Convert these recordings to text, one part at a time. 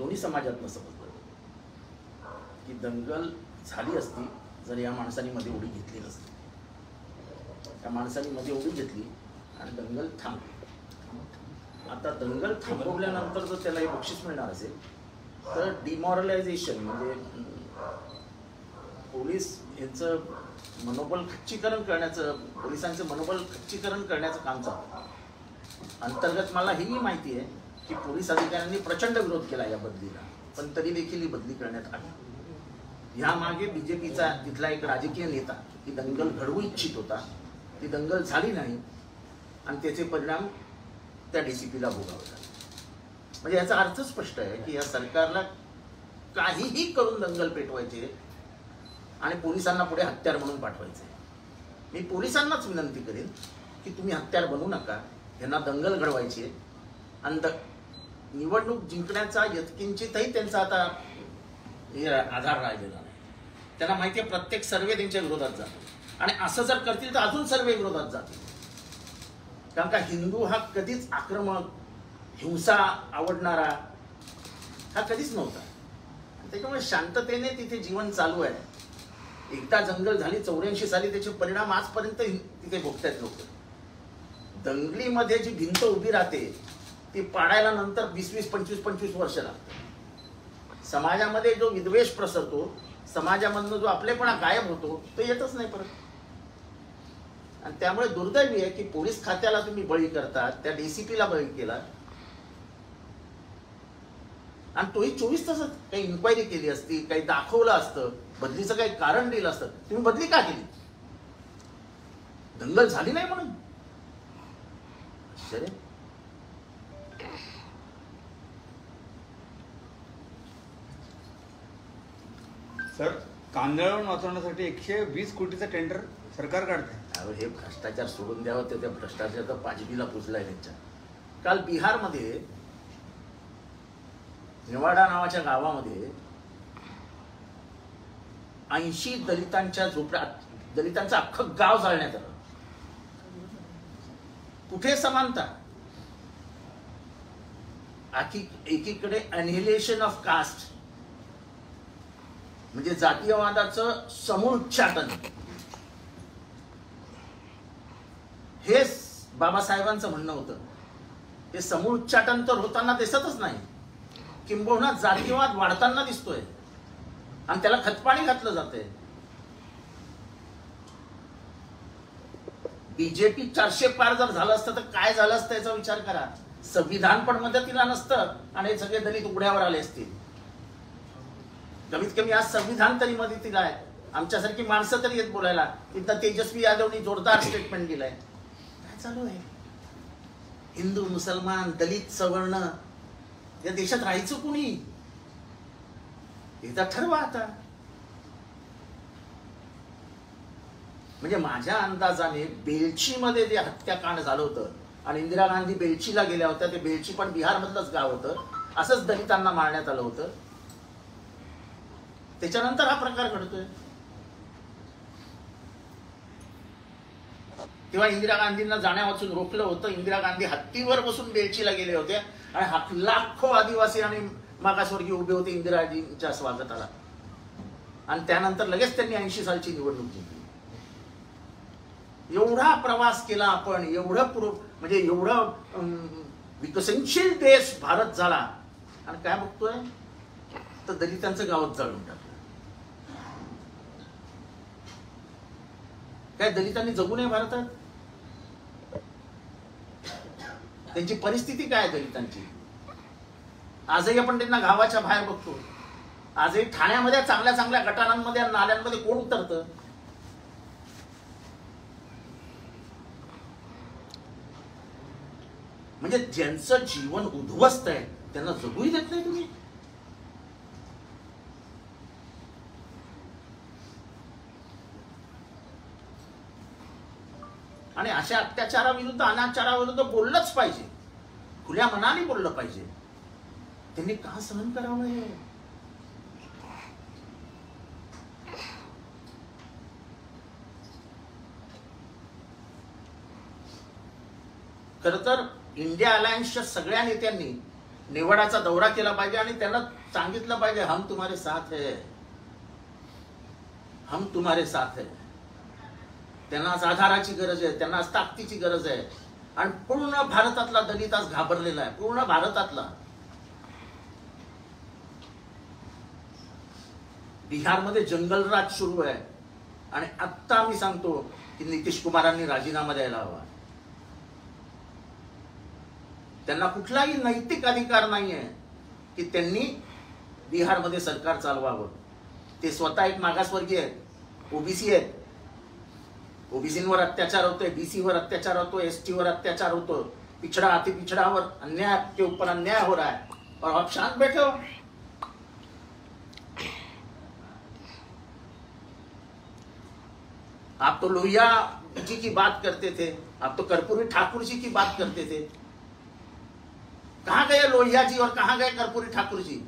दोन्ही समाजातनं समजलं की दंगल झाली असती जर या माणसाने मध्ये उडी घेतली नसती. त्या माणसाने मध्ये उडी घेतली आणि दंगल थांबली. आता दंगल थांबवल्यानंतर जर त्याला हे बक्षीस मिळणार असेल तर डिमॉरलायझेशन म्हणजे पोलीस यांचं मनोबल खच्चीकरण करण्याचं, पोलिसांचं मनोबल खच्चीकरण करण्याचं काम चालू. अंतर्गत मला ही माहिती आहे की पोलीस अधिकाऱ्यांनी प्रचंड विरोध केला या बदलीला, पण तरी देखील ही बदली करण्यात आली. यामागे बीजेपीचा तिथला एक राजकीय नेता ही दंगल घडवू इच्छित होता. ती दंगल झाली नाही आणि त्याचे परिणाम त्या DCPला भोगावे लागले. म्हणजे याचा अर्थ स्पष्ट आहे की या सरकारला काहीही करून दंगल पेटवायचे आणि पोलिसांना पुढे हत्यार म्हणून पाठवायचे. मी पोलिसांनाच विनंती करेन की तुम्ही हत्यार बनवू नका, यांना दंगल घडवायची आहे आणि निवडणूक जिंकण्याचा यत्किंचितही त्यांचा आता आधार राहिलेला नाही. त्यांना माहिती आहे प्रत्येक सर्वे त्यांच्या विरोधात जातो आणि असं जर करतील तर अजून सर्वे विरोधात जातील. कारण का हिंदू हा कधीच आक्रमक, हिंसा आवडणारा हा कधीच नव्हता. त्याच्यामुळे शांततेने तिथे जीवन चालू आहे. एकदा दंगल झाली 84 साली, त्याचे परिणाम आजपर्यंत तिथे भोगतायत लोक. दंगलीमध्ये जी भिंत उभी राहते ती पाडायला नंतर 20-20, 25-25 वर्ष लागतात. समाजामध्ये जो विद्वेष प्रसरतो, समाजामधनं जो आपलेपणा गायब होतो तो येतच नाही परत. आणि त्यामुळे दुर्दैवी आहे की पोलीस खात्याला तुम्ही बळी करतात, त्या DCPला बळी केला आणि तोही 24 तासात. काही इन्क्वायरी केली असती, काही दाखवलं असतं, बदलीचं काही कारण दिलं असतं. तुम्ही बदली का केली? दंगल झाली नाही म्हणून. आश्चर्य. सर, कांदळवन वाचवण्यासाठी 120 कोटीचं टेंडर सरकार काढते. हे भ्रष्टाचार सोडून द्यावं. त्या भ्रष्टाचार पाचबीला पुजलाय त्यांच्या. काल बिहारमध्ये नेवाडा नावाच्या गावामध्ये 80 दलितांच्या झोपड्या, दलितांचं अख्खं गाव जाळण्यात आलं. कुठे समानता? एकीकडे अनिहिलेशन ऑफ कास्ट म्हणजे जातीयवादाचं समूळोच्चाटन. हे बाबासाहेबांचं म्हणणं होतं. हे समूळोच्चाटन तर होताना दिसतच नाही, किंबहुना जातीयवाद वाढताना दिसतोय आणि त्याला खतपाणी घातलं जातंय. बीजेपी 400 पार जर झालं असतं तर काय झालं असतं याचा विचार करा. संविधान पण मदतीला नसतं आणि हे सगळे दलित उघड्यावर आले असतील. कमीत कमी आज संविधान तरी मदतीला आहे. आमच्यासारखी माणसं तरी येत बोलायला. तिथं तेजस्वी यादवनी जोरदार स्टेटमेंट दिलंय. काय चालू आहे? हिंदू, मुसलमान, दलित, सवर्ण या देशात राहायचं कुणी? एकदा ठरवा आता. म्हणजे माझ्या अंदाजाने बेलचीमध्ये जे हत्याकांड झालं होतं आणि इंदिरा गांधी बेलचीला गेल्या होत्या, ते बेलची पण बिहारमधलंच गाव होतं. असंच दलितांना मारण्यात आलं होतं. त्याच्यानंतर हा प्रकार घडतोय. तेव्हा इंदिरा गांधींना जाण्यावाचून रोखलं होतं. इंदिरा गांधी हत्तीवर बसून बेलचीला गेले होते आणि लाखो आदिवासी आणि मागासवर्गीय उभे होते इंदिराजींच्या स्वागताला. आणि त्यानंतर लगेच त्यांनी 80 सालची निवडणूक जिंकली. एवढा प्रवास केला आपण, एवढं म्हणजे एवढं विकसनशील देश भारत झाला आणि काय बघतोय तर दलितांचं गावात जाळून टाकलं. काय दलितांनी जगू नये भारतात? त्यांची परिस्थिती काय आहे दलितांची? आजही आपण त्यांना गावाच्या बाहेर बघतो. आजही ठाण्यामध्ये चांगल्या चांगल्या गटारांमध्ये, नाल्यांमध्ये कोण उतरतं? म्हणजे ज्यांचं जीवन उद्ध्वस्त आहे त्यांना जगूही देत नाही तुम्ही. आणि अशा अत्याचाराविरुद्ध, अनाचाराविरुद्ध बोललंच पाहिजे. खुल्या मनाने बोललं पाहिजे. त्यांनी का सहन करावं हे? खर तर इंडिया अलायन्सच्या सगळ्या नेत्यांनी निवडाचा दौरा केला पाहिजे आणि त्यांना सांगितलं पाहिजे हम तुम्हारे साथ है, हम तुम्हारे साथ है. त्यांना आज आधाराची गरज आहे, त्यांना आज ताकदीची गरज आहे. आणि पूर्ण भारतातला दलित आज घाबरलेला आहे, पूर्ण भारतातला. बिहारमध्ये जंगलराज सुरू आहे आणि आत्ता मी सांगतो की नितीश कुमारांनी राजीनामा द्यायला हवा. त्यांना कुठलाही नैतिक अधिकार नाहीये की त्यांनी बिहारमध्ये सरकार चालवावं. ते स्वतः एक मागासवर्गीय आहेत, ओबीसी आहेत. ओबीसीवर अत्याचार होतोय, बीसीवर अत्याचार होतोय, एसटी वर अत्याचार होतो, पिछड़ा अति पिछड़ावर अन्याय के ऊपर अन्याय हो रहा है और आप शांत बैठे हो. आप तो लोहिया जी की बात करते थे, आप तो कर्पूरी ठाकुर जी की बात करते थे. कहां गए लोहिया जी और कहां गए कर्पूरी ठाकुर जी?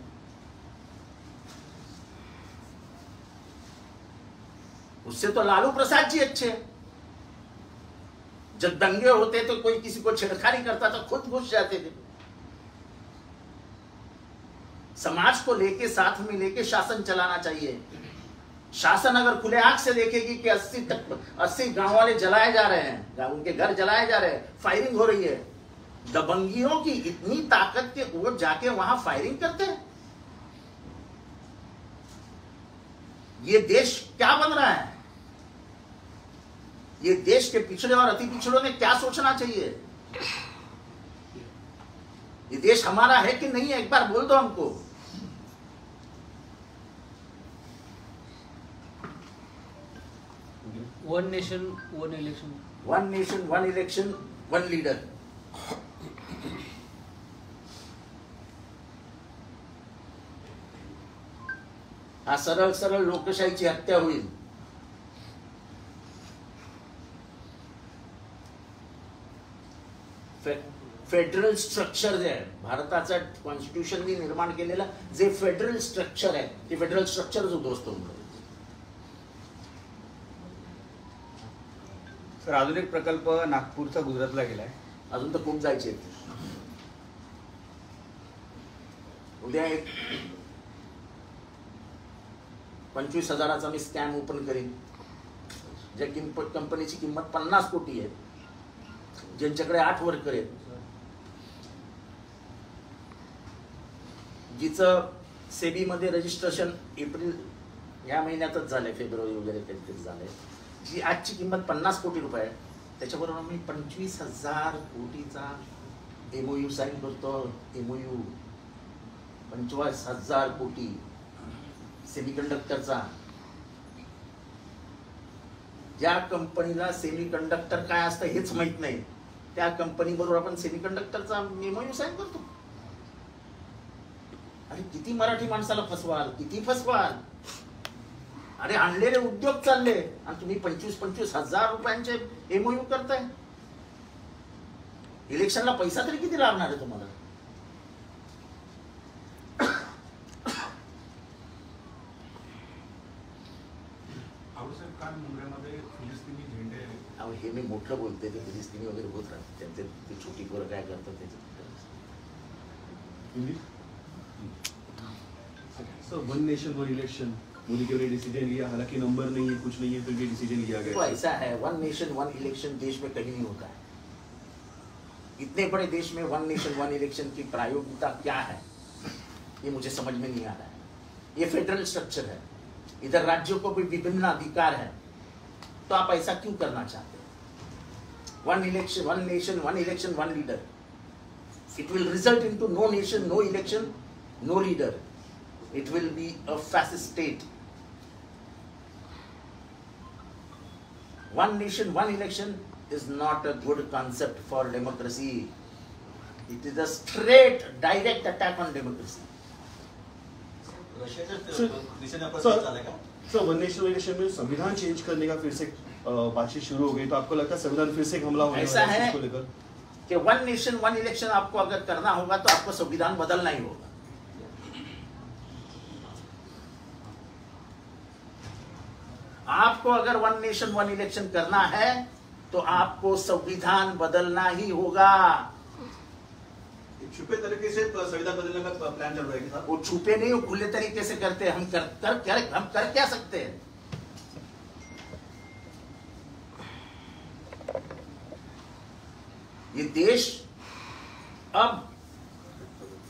उससे तो लालू प्रसाद जी अच्छे. जब दंगे होते तो कोई किसी को छेड़खानी करता तो खुद घुस जाते थे. समाज को लेके साथ में लेके शासन चलाना चाहिए. शासन अगर खुले आंख से देखेगी कि 80 गांव वाले जलाए जा रहे हैं, उनके घर जलाए जा रहे हैं, फायरिंग हो रही है, दबंगियों की इतनी ताकत के वो जाके वहां फायरिंग करते हैं. ये देश क्या बन रहा है? ये देश के पिछड़े और अति पिछड़ों ने क्या सोचना चाहिए? ये देश हमारा है कि नहीं है? एक बार बोल दो हमको. One nation one election. One nation one election one leader. हा सरळ सरळ लोकशाहीची हत्या होईल. फेडरल स्ट्रक्चर जे आहे, भारताचा कॉन्स्टिट्यूशननी निर्माण केलेलं जे फेडरल स्ट्रक्चर आहे, ते फेडरल स्ट्रक्चर उद्ध्वस्त होऊन जाईल. सर, अजून एक प्रकल्प नागपूरचा गुजरातला गेलाय. अजून तर खूप जायचे आहेत. उद्या एक 25,000चा मी स्कॅम ओपन करीन. ज्या कंपनीची किंमत 50 कोटी आहे, ज्यांच्याकडे 8 वर्कर आहेत, जिचं सेबी मध्ये रजिस्ट्रेशन एप्रिल या महिन्यातच झालंय, फेब्रुवारी वगैरे कधीतरी झालंय, जी आजची किंमत 50 कोटी रुपये आहे, त्याच्याबरोबर मी 25,000 कोटीचा एमओयू साईन करतो. एमओयू 25,000 कोटी सेमीकंडक्टरचा. ज्या कंपनीला सेमीकंडक्टर काय असतं हेच माहित नाही, त्या कंपनी बरोबर आपण सेमीकंडक्टरचा एमओयू साईन करतो. अरे किती मराठी माणसाला फसवाल, किती फसवाल. अरे आणलेले उद्योग चालले आणि तुम्ही 25,000 रुपयांचे एमओयू करताय. इलेक्शनला पैसा तरी किती लागणार आहे तुम्हाला? हे मी मोठं बोलते, ते फिलिस्तीनी वगैरे होत राहते, त्यांचे ते छोटी पोरं काय करतात त्याचं. Sir, one nation one election Modi के लिए डिसीजन लिया, हालांकि नंबर नहीं है, कुछ नहीं है, फिर भी डिसीजन लिया तो गया. ऐसा है, वन नेशन वन इलेक्शन देश में कहीं नहीं होता है. इतने बड़े देश में वन नेशन वन इलेक्शन की प्रायोगिकता क्या है, ये मुझे समझ में नहीं आ रहा है. ये फेडरल स्ट्रक्चर है, इधर राज्यों को भी विभिन्न अधिकार है, तो आप ऐसा क्यों करना चाहते हैं? One election one nation one election one leader. It will result into no nation, no election, no leader. It will be a fascist state. One nation, one election is not a good concept for democracy. It is a straight, direct attack on democracy. Sir, one nation one election में संविधान change करने का फिर से बातचीत शुरू हो गई, तो आपको लगता है संविधान फिर से एक हमला होने ऐसा वाला है है इसको लेकर? कि वन नेशन वन इलेक्शन आपको अगर करना होगा तो आपको संविधान बदलना ही होगा. आपको अगर वन नेशन वन इलेक्शन करना है तो आपको संविधान बदलना ही होगा. छुपे तरीके से संविधान बदलने का प्लान चल रहा है साहब? वो छुपे नहीं, वो खुले तरीके से करते हैं। हम कर क्या सकते हैं? ये देश अब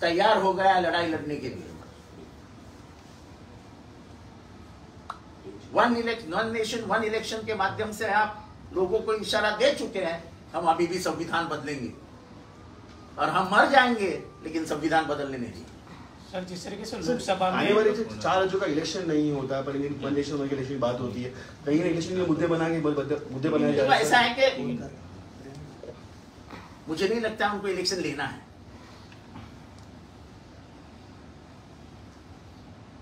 तैयार हो गया लड़ाई लड़ने के लिए। वन नेशन वन इलेक्शन के माध्यम से आप लोगों को इशारा दे चुके हैं, हम अभी भी संविधान बदलेंगे और हम मर जाएंगे लेकिन संविधान बदलने नहीं देंगे। सर, जिस तरीके से लोकसभा में आने वाले 4 राज्यों का इलेक्शन नहीं होता है, पर वन नेशन वन इलेक्शन की बात होती है, कहीं ना इलेक्शन के मुद्दे बनाए जा रहे हैं। ऐसा है कि मुझे नहीं लगता उनको इलेक्शन लेना है,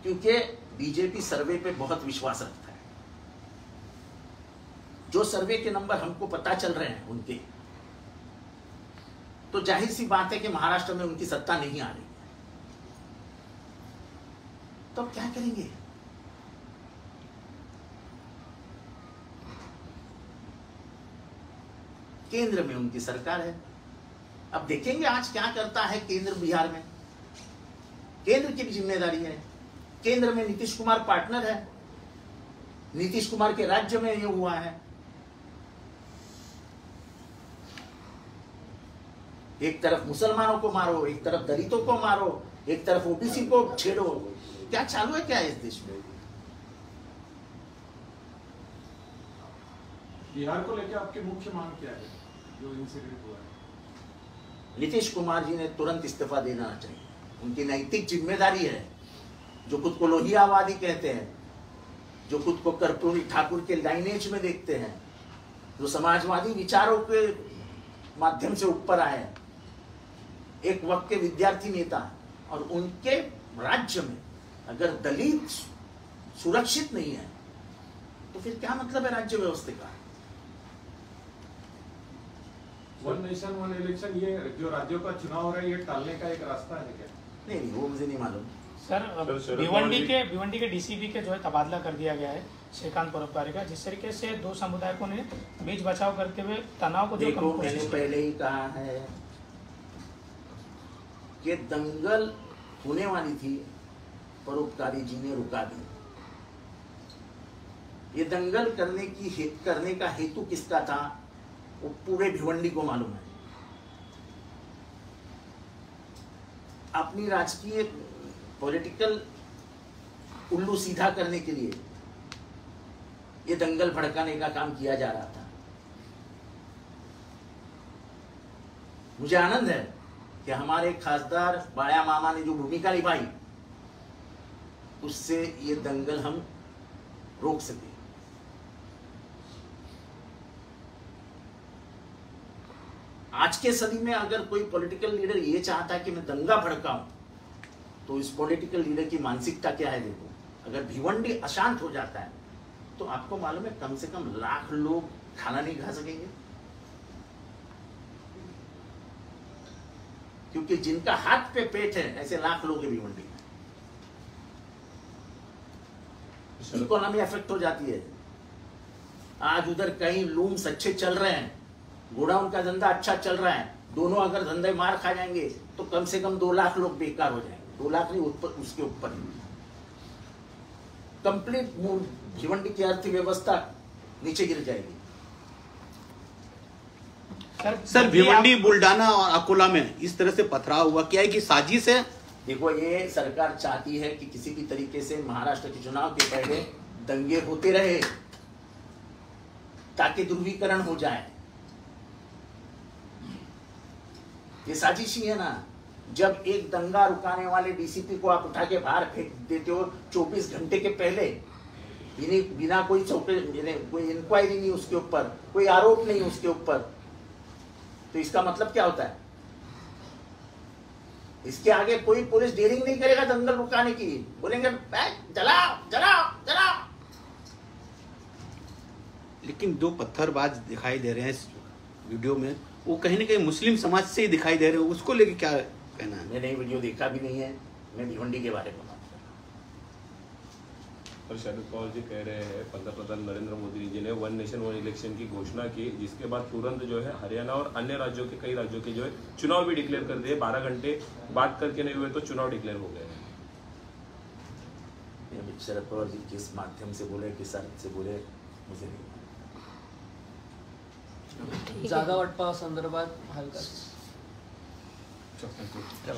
क्योंकि बीजेपी सर्वे पे बहुत विश्वास रखता है। जो सर्वे के नंबर हमको पता चल रहे हैं उनके, तो जाहिर सी बात है कि महाराष्ट्र में उनकी सत्ता नहीं आ रही है, तो अब क्या करेंगे? केंद्र में उनकी सरकार है, अब देखेंगे आज क्या करता है केंद्र बिहार में। केंद्र की भी जिम्मेदारी है। केंद्र में नीतीश कुमार पार्टनर है, नीतीश कुमार के राज्य में ये हुआ है। एक तरफ मुसलमानों को मारो, एक तरफ दलितों को मारो, एक तरफ ओबीसी को छेड़ो, क्या चालू है क्या है इस देश में? बिहार को लेकर आपकी मुख्य मांग क्या है जो इंसिडेंट हुआ है? नीतीश कुमार जी ने तुरंत इस्तीफा देना चाहिए। उनकी नैतिक जिम्मेदारी है। जो खुद को लोहियावादी कहते हैं, जो खुद को कर्पूरी ठाकुर के लाइनेज में देखते हैं, जो समाजवादी विचारों के माध्यम से ऊपर आए, एक वक्त के विद्यार्थी नेता, और उनके राज्य में अगर दलित सुरक्षित नहीं है तो फिर क्या मतलब है राज्य व्यवस्था का? वन नेशन वन इलेक्शन, ये जो राज्यों का चुनाव हो रहा है, ये टालने का एक रास्ता है क्या? नहीं, वो मुझे नहीं मालूम। सर, भिवंडी के डीसीपी के जो है तबादला कर दिया गया है श्रीकांत परोपकारी का, जिस तरीके से दो समुदायों ने बीच बचाव करते हुए तनाव को देखो, मैंने पहले ही कहा है कि दंगल होने वाली थी, परोपकारी जी ने रुका दी। ये दंगल करने का हेतु किसका था वो पूरे भिवंडी को मालूम है। अपनी राजकीय पॉलिटिकल उल्लू सीधा करने के लिए ये दंगल भड़काने का काम किया जा रहा था। मुझे आनंद है कि हमारे खासदार बाया मामा ने जो भूमिका निभाई, उससे ये दंगल हम रोक सके। आज के सदी में अगर कोई पॉलिटिकल लीडर ये चाहता है कि मैं दंगा भड़काऊं, तो इस पॉलिटिकल लीडर की मानसिकता क्या है? देखो, अगर भिवंडी अशांत हो जाता है तो आपको मालूम है कम से कम लाख लोग खाना नहीं खा सकेंगे, क्योंकि जिनका हाथ पे पेट है ऐसे लाख लोग हैं भिवंडी में। इकोनॉमी अफेक्ट हो जाती है। आज उधर कहीं लूम्स अच्छे चल रहे हैं, गोडाउन का धंधा अच्छा चल रहा है, दोनों अगर धंधे मार खा जाएंगे तो कम से कम 2 लाख लोग बेकार हो जाएंगे। 2 लाख नहीं, उसके ऊपर कंप्लीट भिवंडी की अर्थव्यवस्था नीचे गिर जाएगी। सर, भिवंडी, बुल्डाना और अकोला में इस तरह से पथराव हुआ, क्या है कि साजिश है? देखो, ये सरकार चाहती है कि किसी भी तरीके से महाराष्ट्र के चुनाव के पहले दंगे होते रहे ताकि ध्रुवीकरण हो जाए। ये साजिश ही है ना। जब एक दंगा रुकाने वाले डीसीपी को आप उठा के बाहर फेंक देते हो 24 घंटे के पहले, बिना कोई कोई इंक्वायरी नहीं उसके ऊपर, कोई आरोप नहीं उसके ऊपर, तो इसका मतलब क्या होता है? इसके आगे कोई पुलिस डेयरिंग नहीं करेगा दंगल रुकाने की। बोलेंगे जलाओ जलाओ जलाओ। लेकिन 2 पत्थरबाज दिखाई दे रहे हैं इस वीडियो में, वो कहीं ना कहीं मुस्लिम समाज से ही दिखाई दे रहे हैं, उसको लेके क्या कहना है? मैंने वीडियो देखा भी नहीं है, मैं भिवंडी के बारे में बात कर और शरद पवार जी कह रहे हैं, पंतप्रधान नरेंद्र मोदी जी ने 1 नेशन 1 इलेक्शन की घोषणा की, जिसके बाद तुरंत जो है हरियाणा और अन्य राज्यों के कई राज्यों के जो है चुनाव भी डिक्लेयर कर दिए। 12 घंटे बात करके नहीं हुए तो चुनाव डिक्लेयर हो गए हैं। शरद पवार जी किस माध्यम से बोले, किस अर्थ से बोले, मुझे नहीं मालूम। जागा वाटपा संदर्भात हलका चल,